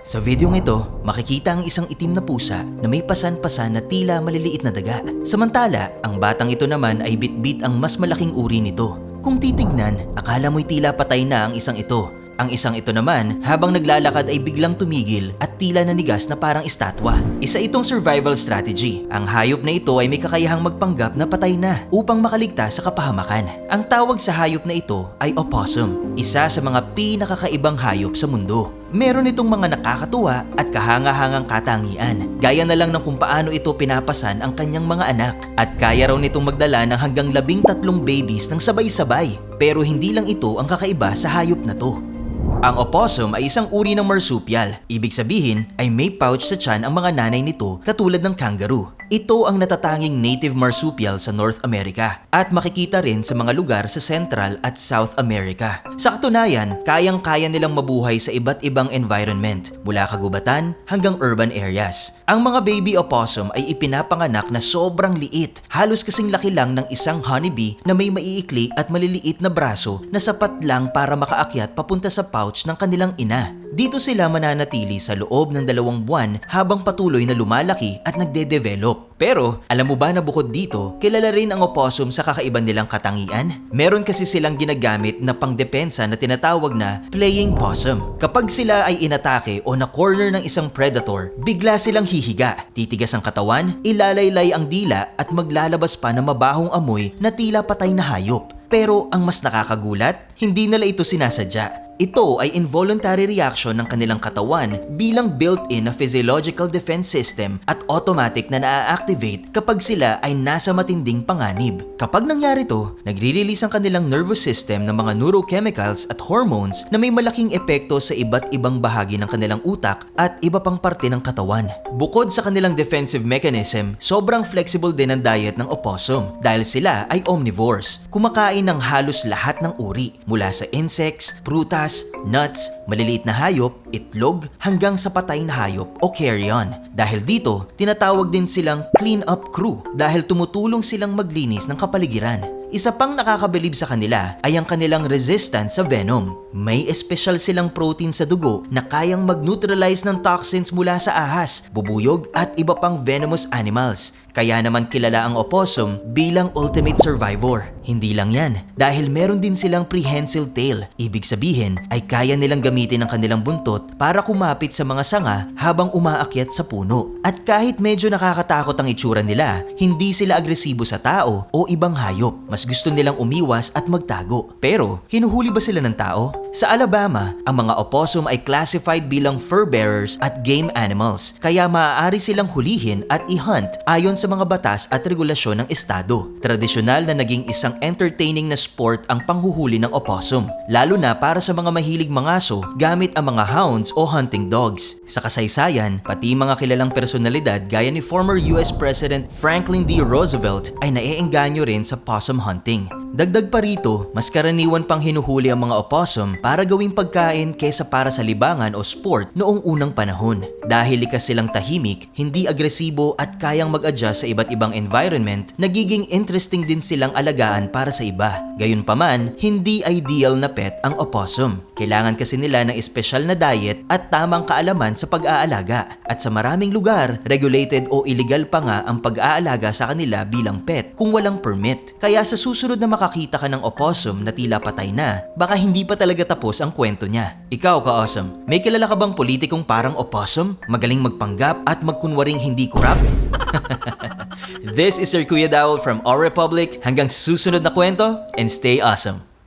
Sa videong ito, makikita ang isang itim na pusa na may pasan-pasan na tila maliliit na daga. Samantala, ang batang ito naman ay bitbit ang mas malaking uri nito. Kung titignan, akala mo'y tila patay na ang isang ito. Ang isang ito naman, habang naglalakad ay biglang tumigil at tila nanigas na parang estatwa. Isa itong survival strategy. Ang hayop na ito ay may kakayahang magpanggap na patay na upang makaligtas sa kapahamakan. Ang tawag sa hayop na ito ay opossum, isa sa mga pinakakaibang hayop sa mundo. Meron itong mga nakakatuwa at kahanga-hangang katangian, gaya na lang ng kung paano ito pinapasan ang kanyang mga anak. At kaya raw nitong magdala ng hanggang 13 babies ng sabay-sabay. Pero hindi lang ito ang kakaiba sa hayop na to. Ang opossum ay isang uri ng marsupial. Ibig sabihin ay may pouch sa tiyan ang mga nanay nito katulad ng kangaroo. Ito ang natatanging native marsupial sa North America at makikita rin sa mga lugar sa Central at South America. Sa katunayan, kayang-kaya nilang mabuhay sa iba't ibang environment mula kagubatan hanggang urban areas. Ang mga baby opossum ay ipinapanganak na sobrang liit, halos kasing laki lang ng isang honeybee na may maiikli at maliliit na braso na sapat lang para makaakyat papunta sa pouch ng kanilang ina. Dito sila mananatili sa loob ng 2 buwan habang patuloy na lumalaki at nagde-develop. Pero alam mo ba na bukod dito, kilala rin ang opossum sa kakaiba nilang katangian? Meron kasi silang ginagamit na pangdepensa na tinatawag na playing possum. Kapag sila ay inatake o na-corner ng isang predator, bigla silang hihiga, titigas ang katawan, ilalaylay ang dila at maglalabas pa ng mabahong amoy na tila patay na hayop. Pero ang mas nakakagulat, hindi nila ito sinasadya. Ito ay involuntary reaction ng kanilang katawan bilang built-in na physiological defense system at automatic na na-activate kapag sila ay nasa matinding panganib. Kapag nangyari to, nagre-release ang kanilang nervous system ng mga neurochemicals at hormones na may malaking epekto sa iba't ibang bahagi ng kanilang utak at iba pang parte ng katawan. Bukod sa kanilang defensive mechanism, sobrang flexible din ang diet ng opossum dahil sila ay omnivores. Kumakain ng halos lahat ng uri, mula sa insects, prutas, nuts, maliliit na hayop, itlog, hanggang sa patay na hayop o carrion. Dahil dito, tinatawag din silang clean-up crew dahil tumutulong silang maglinis ng kapaligiran. Isa pang nakakabilib sa kanila ay ang kanilang resistance sa venom. May espesyal silang protein sa dugo na kayang mag-neutralize ng toxins mula sa ahas, bubuyog at iba pang venomous animals. Kaya naman kilala ang opossum bilang ultimate survivor. Hindi lang yan, dahil meron din silang prehensile tail. Ibig sabihin ay kaya nilang gamitin ang kanilang buntot para kumapit sa mga sanga habang umaakyat sa puno. At kahit medyo nakakatakot ang itsura nila, hindi sila agresibo sa tao o ibang hayop. Mas gusto nilang umiwas at magtago. Pero, hinuhuli ba sila ng tao? Sa Alabama, ang mga opossum ay classified bilang fur bearers at game animals, kaya maaari silang hulihin at i-hunt ayon sa mga batas at regulasyon ng estado. Tradisyonal na naging isang entertaining na sport ang panghuhuli ng opossum, lalo na para sa mga mahilig mangaso gamit ang mga hounds o hunting dogs. Sa kasaysayan, pati mga kilalang personalidad gaya ni former US President Franklin D. Roosevelt ay naiengganyo rin sa possum hunting. Dagdag pa rito, mas karaniwan pang hinuhuli ang mga opossum para gawing pagkain kesa para sa libangan o sport noong unang panahon. Dahil likas silang tahimik, hindi agresibo at kayang mag-adjust sa iba't ibang environment, nagiging interesting din silang alagaan para sa iba. Gayunpaman, hindi ideal na pet ang opossum. Kailangan kasi nila ng espesyal na diet at tamang kaalaman sa pag-aalaga. At sa maraming lugar, regulated o illegal pa nga ang pag-aalaga sa kanila bilang pet kung walang permit. Kaya sa susunod na makakita ka ng opossum na tila patay na, baka hindi pa talaga tapos ang kwento niya. Ikaw ka-awesome, may kilala ka bang politikong parang opossum? Magaling magpanggap at magkunwaring hindi kurap? This is Sir Kuya Dowell from Our Republic. Hanggang sa susunod na kwento, and stay awesome!